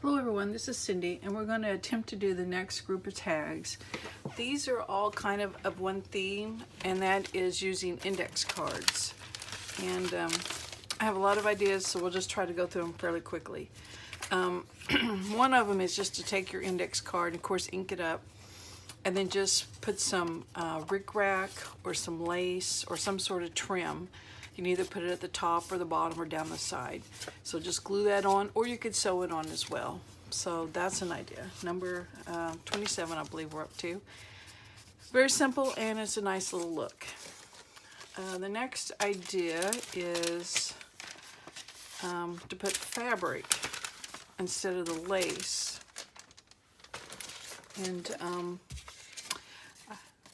Hello everyone, this is Cindy and we're going to attempt to do the next group of tags. These are all kind of one theme, and that is using index cards. And I have a lot of ideas, so we'll just try to go through them fairly quickly. One of them is just to take your index card and of course ink it up, and then just put some rickrack or some lace or some sort of trim. You can either put it at the top or the bottom or down the side. So just glue that on, or you could sew it on as well. So that's an idea. Number 27, I believe we're up to. Very simple, and it's a nice little look. The next idea is to put fabric instead of the lace. And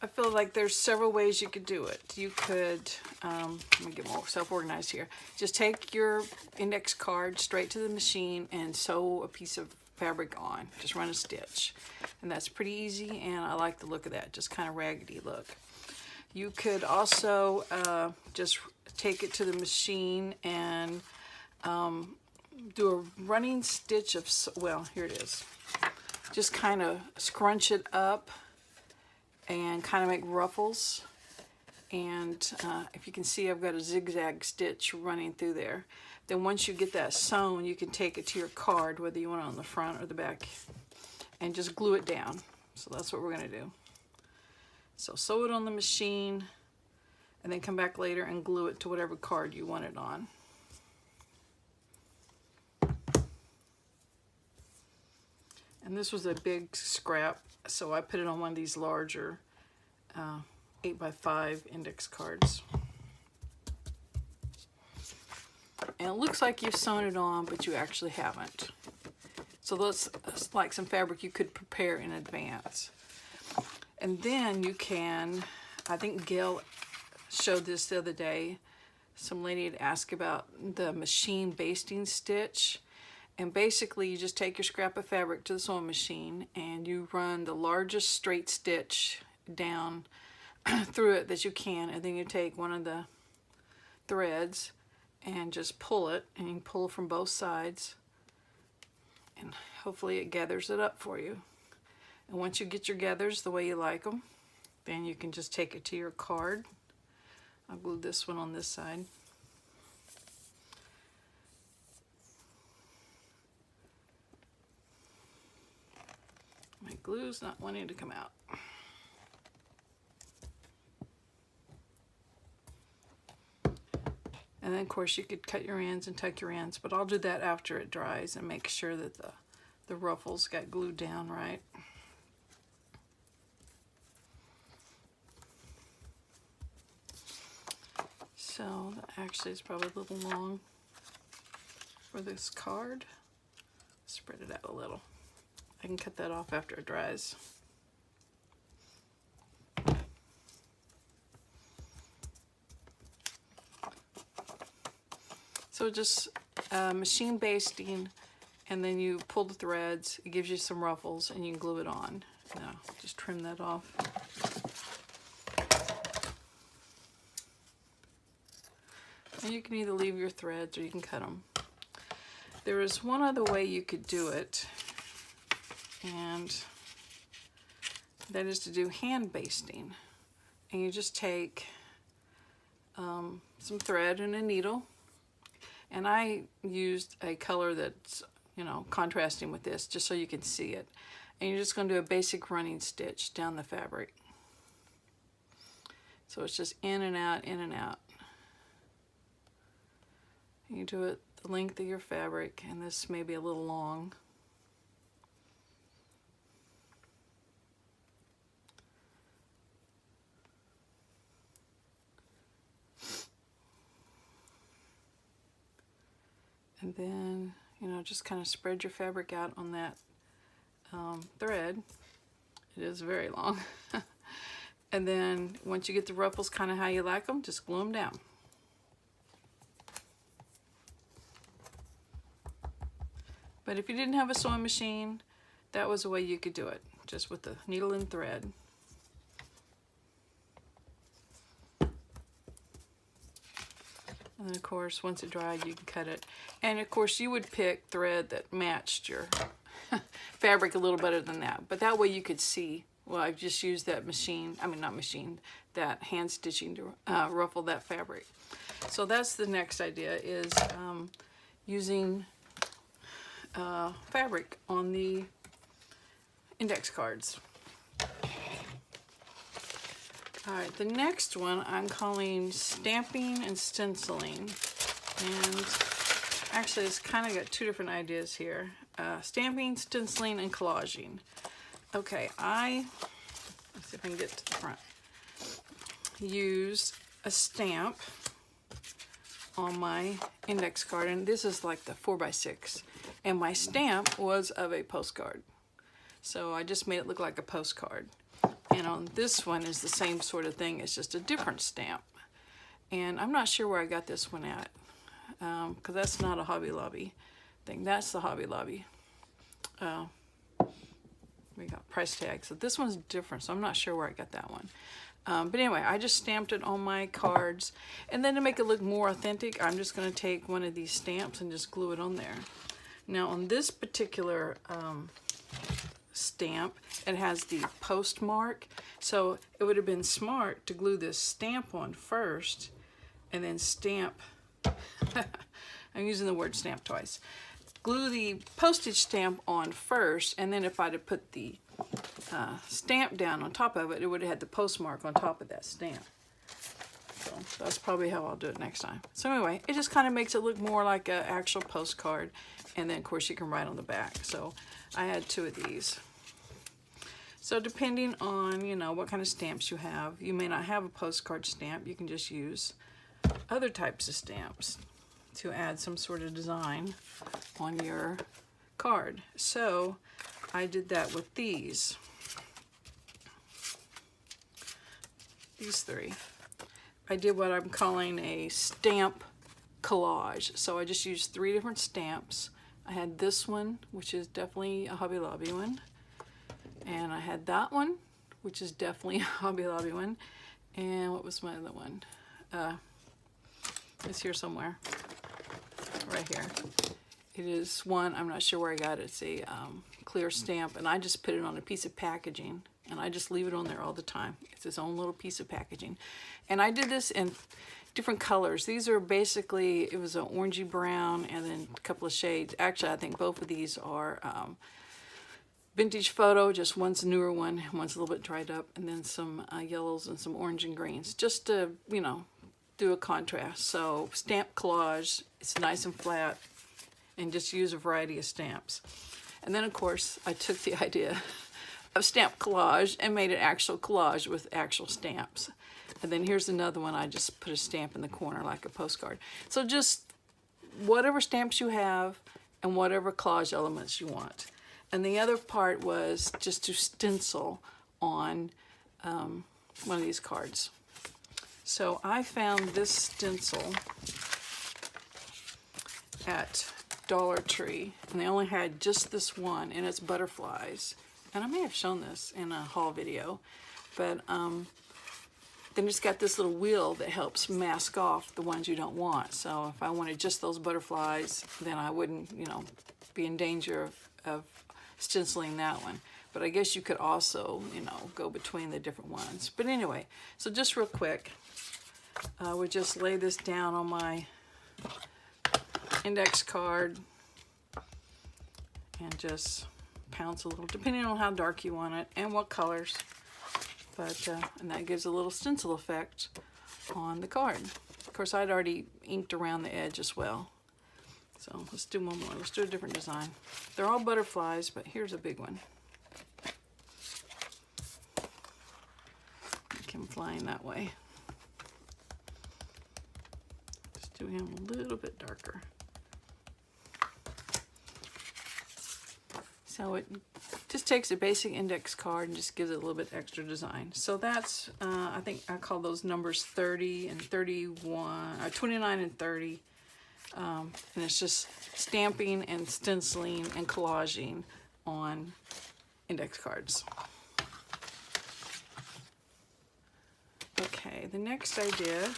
I feel like there's several ways you could do it. You could, let me get more self-organized here. Just take your index card straight to the machine and sew a piece of fabric on. Just run a stitch. And that's pretty easy, and I like the look of that, just kind of raggedy look. You could also just take it to the machine and do a running stitch of, well, here it is. Just kind of scrunch it up and kind of make ruffles. And if you can see, I've got a zigzag stitch running through there. Then once you get that sewn, you can take it to your card, whether you want it on the front or the back, and just glue it down. So that's what we're going to do. So sew it on the machine, and then come back later and glue it to whatever card you want it on. And this was a big scrap, so I put it on one of these larger 8x5 index cards. And it looks like you've sewn it on, but you actually haven't. So that's like some fabric you could prepare in advance. And then you can, I think Gail showed this the other day. Some lady had asked about the machine basting stitch. And basically, you just take your scrap of fabric to the sewing machine and you run the largest straight stitch down through it that you can, and then you take one of the threads and just pull it, and you can pull from both sides, and hopefully it gathers it up for you. And once you get your gathers the way you like them, then you can just take it to your card. I'll glue this one on this side. My glue's not wanting to come out. And then of course you could cut your ends and tuck your ends, but I'll do that after it dries and make sure that the ruffles got glued down right. So that actually is probably a little long for this card. Spread it out a little. I can cut that off after it dries. So just machine basting, and then you pull the threads. It gives you some ruffles, and you can glue it on. Now, just trim that off. And you can either leave your threads or you can cut them. There is one other way you could do it, and that is to do hand basting. And you just take some thread and a needle, and I used a color that's, you know, contrasting with this just so you can see it. And you're just going to do a basic running stitch down the fabric. So it's just in and out, in and out. And you do it the length of your fabric, and this may be a little long. And then, you know, just kind of spread your fabric out on that thread. It is very long. And then once you get the ruffles kind of how you like them, just glue them down. But if you didn't have a sewing machine, that was a way you could do it, just with the needle and thread. And then of course, once it dried, you can cut it. And of course, you would pick thread that matched your fabric a little better than that. But that way you could see. Well, I've just used that machine, I mean not machine, that hand stitching to ruffle that fabric. So that's the next idea, is using fabric on the index cards. All right, the next one I'm calling stamping and stenciling. And actually it's kind of got two different ideas here. Stamping, stenciling, and collaging. Okay, let's see if I can get to the front. Use a stamp on my index card, and this is like the 4x6, and my stamp was of a postcard, so I just made it look like a postcard. And on this one is the same sort of thing, it's just a different stamp, and I'm not sure where I got this one at, because that's not a Hobby Lobby thing, that's the Hobby Lobby. We got price tag, so this one's different, so I'm not sure where I got that one. But anyway, I just stamped it on my cards, and then to make it look more authentic, I'm just going to take one of these stamps and just glue it on there. Now on this particular stamp, it has the postmark, so it would have been smart to glue this stamp on first, and then stamp, I'm using the word stamp twice, glue the postage stamp on first, and then if I'd have put the stamp down on top of it, it would have had the postmark on top of that stamp. So that's probably how I'll do it next time. So anyway, it just kind of makes it look more like an actual postcard, and then of course you can write on the back. So I had two of these. So depending on, you know, what kind of stamps you have, you may not have a postcard stamp, you can just use other types of stamps to add some sort of design on your card. So I did that with these three. I did what I'm calling a stamp collage. So I just used 3 different stamps. I had this one, which is definitely a Hobby Lobby one, and I had that one, which is definitely a Hobby Lobby one, and what was my other one? It's here somewhere, right here. It is one, I'm not sure where I got it. It's a clear stamp, and I just put it on a piece of packaging, and I just leave it on there all the time. It's its own little piece of packaging. And I did this in different colors. These are basically, it was an orangey brown and then a couple of shades. Actually, I think both of these are vintage photo, just one's a newer one, one's a little bit dried up, and then some yellows and some orange and greens, just to, you know, do a contrast. So stamp collage, it's nice and flat, and just use a variety of stamps. And then of course I took the idea of stamp collage and made an actual collage with actual stamps. And then here's another one, I just put a stamp in the corner like a postcard. So just whatever stamps you have and whatever collage elements you want. And the other part was just to stencil on one of these cards. So I found this stencil at Dollar Tree, and they only had just this one, and it's butterflies. And I may have shown this in a haul video, but then it's got this little wheel that helps mask off the ones you don't want. So if I wanted just those butterflies, then I wouldn't, you know, be in danger of stenciling that one. But I guess you could also, you know, go between the different ones. But anyway, so just real quick, I would just lay this down on my index card and just pounce a little, depending on how dark you want it and what colors. But and that gives a little stencil effect on the card. Of course, I'd already inked around the edge as well. So let's do one more. Let's do a different design. They're all butterflies, but here's a big one. Come flying that way. Let's do him a little bit darker. So it just takes a basic index card and just gives it a little bit extra design. So that's, I think I call those numbers 30 and 31, 29 and 30. And it's just stamping and stenciling and collaging on index cards. Okay, the next idea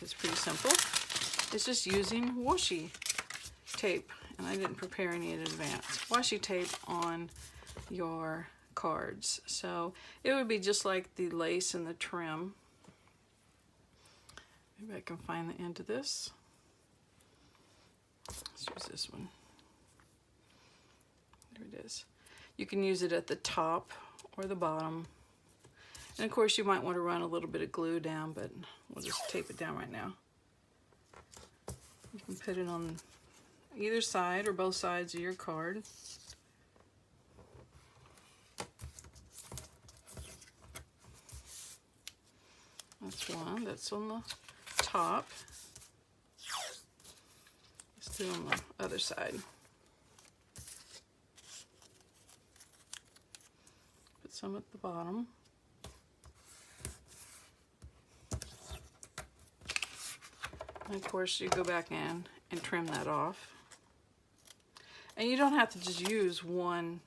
is pretty simple. It's just using washi tape. and I didn't prepare any in advance, washi tape on your cards. So it would be just like the lace and the trim. Maybe I can find the end of this. Let's use this one. There it is. You can use it at the top or the bottom. And of course you might want to run a little bit of glue down, but we'll just tape it down right now. You can put it on either side or both sides of your card. That's one. That's on the top. Let's do on the other side. Put some at the bottom. And of course, you go back in and trim that off. And you don't have to just use one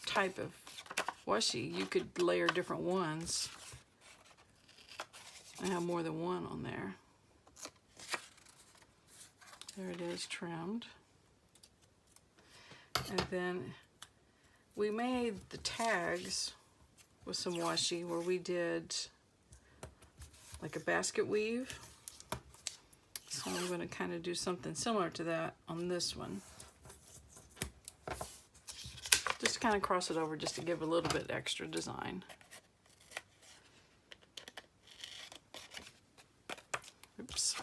type of washi. You could layer different ones. I have more than one on there. There it is, trimmed. And then we made the tags with some washi where we did like a basket weave. So I'm going to kind of do something similar to that on this one. Just kind of cross it over just to give a little bit extra design. Oops.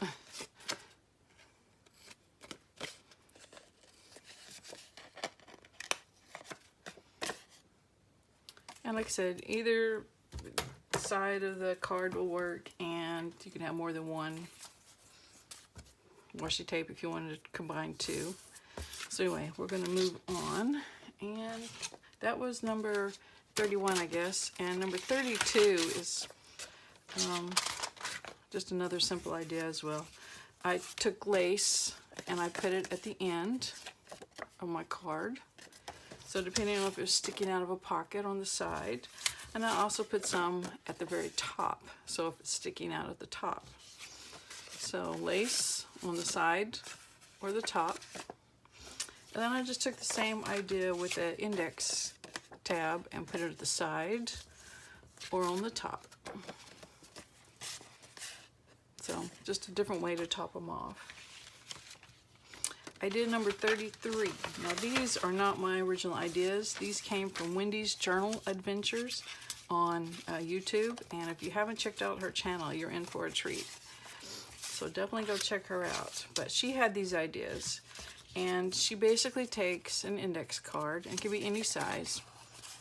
And like I said, either side of the card will work, and you can have more than one washi tape if you wanted to combine two. So anyway, we're going to move on, and that was number 31, I guess, and number 32 is just another simple idea as well. I took lace and I put it at the end of my card. So depending on if it was sticking out of a pocket on the side, and I also put some at the very top, so if it's sticking out at the top. So lace on the side or the top. And then I just took the same idea with the index tab and put it at the side or on the top. So just a different way to top them off. I did number 33. Now these are not my original ideas. These came from Wendy's Journal Adventures on YouTube. And if you haven't checked out her channel, you're in for a treat. So definitely go check her out. But she had these ideas. And she basically takes an index card, and it can be any size,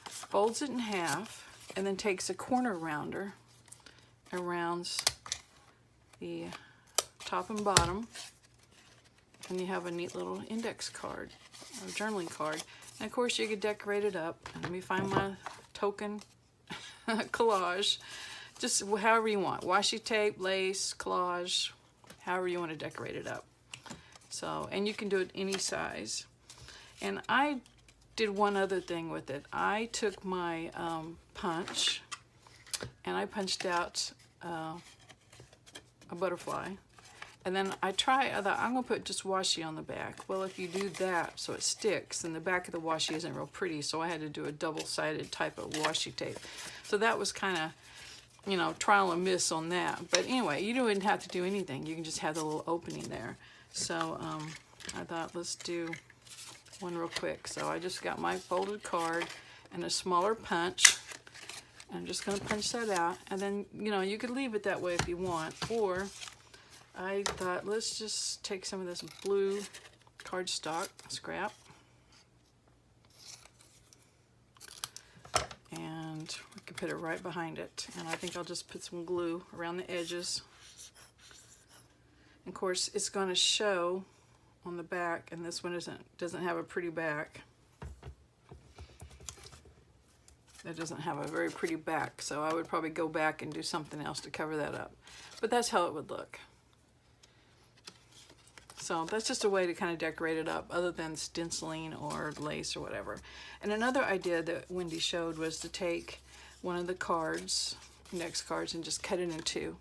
folds it in half, and then takes a corner rounder and rounds the top and bottom, and you have a neat little index card or journaling card. And of course you could decorate it up. And let me find my token collage. Just however you want. Washi tape, lace, collage, however you want to decorate it up. So, and you can do it any size. And I did one other thing with it. I took my punch and I punched out a butterfly, and then I thought I'm gonna put just washi on the back. Well, if you do that so it sticks, then the back of the washi isn't real pretty, so I had to do a double-sided type of washi tape. So that was kind of, you know, trial and miss on that. But anyway, you don't even have to do anything. You can just have the little opening there. So I thought, let's do one real quick. So I just got my folded card and a smaller punch. I'm just going to punch that out, and then, you know, you could leave it that way if you want, or I thought, let's just take some of this blue cardstock scrap, and we could put it right behind it, and I think I'll just put some glue around the edges. Of course, it's going to show on the back, and this one doesn't have a pretty back. It doesn't have a very pretty back, so I would probably go back and do something else to cover that up. But that's how it would look. So that's just a way to kind of decorate it up other than stenciling or lace or whatever. And another idea that Wendy showed was to take one of the cards, index cards, and just cut it in two.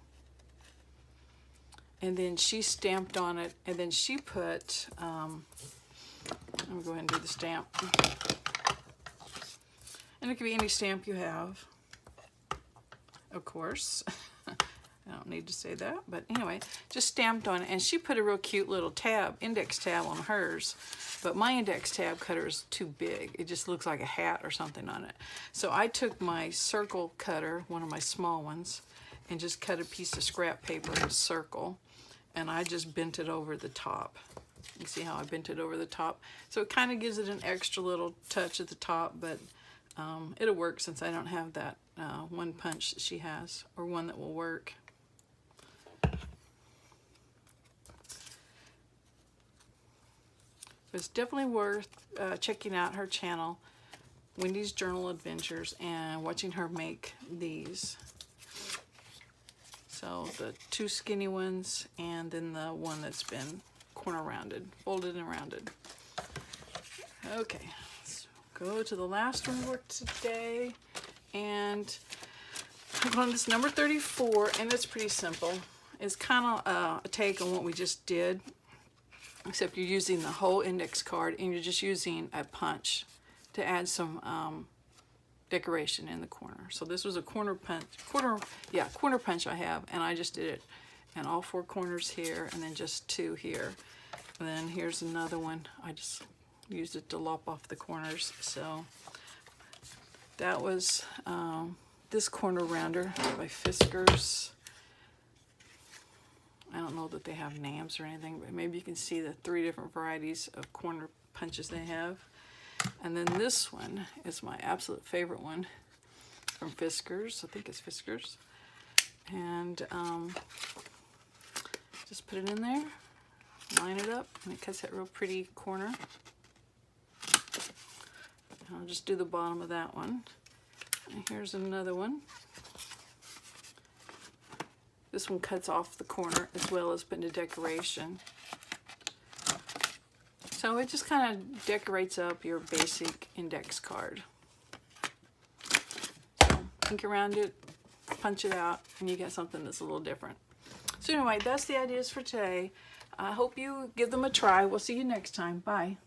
and then she stamped on it, and then she put, I'm going to go ahead and do the stamp. And it could be any stamp you have, of course. I don't need to say that, but anyway, just stamped on it. And she put a real cute little tab, index tab on hers, but my index tab cutter is too big. It just looks like a hat or something on it. So I took my circle cutter, one of my small ones, and just cut a piece of scrap paper in a circle, and I just bent it over the top. You see how I bent it over the top? So it kind of gives it an extra little touch at the top, but it'll work since I don't have that one punch that she has, or one that will work. It's definitely worth checking out her channel, Wendy's Journal Adventures, and watching her make these. So the two skinny ones, and then the one that's been corner rounded, folded and rounded. Okay, so go to the last one we worked today, and I'm on this number 34, and it's pretty simple. It's kind of a take on what we just did, except you're using the whole index card and you're just using a punch to add some decoration in the corner. So this was a corner punch I have, and I just did it in all four corners here, and then just two here. And then here's another one. I just used it to lop off the corners. So that was this corner rounder by Fiskars. I don't know that they have names or anything, but maybe you can see the 3 different varieties of corner punches they have. And then this one is my absolute favorite one from Fiskars. I think it's Fiskars. And just put it in there, line it up, and it cuts that real pretty corner. And I'll just do the bottom of that one. And here's another one. This one cuts off the corner as well as putting a decoration. So it just kind of decorates up your basic index card. So ink around it, punch it out, and you get something that's a little different. So anyway, that's the ideas for today. I hope you give them a try. We'll see you next time. Bye.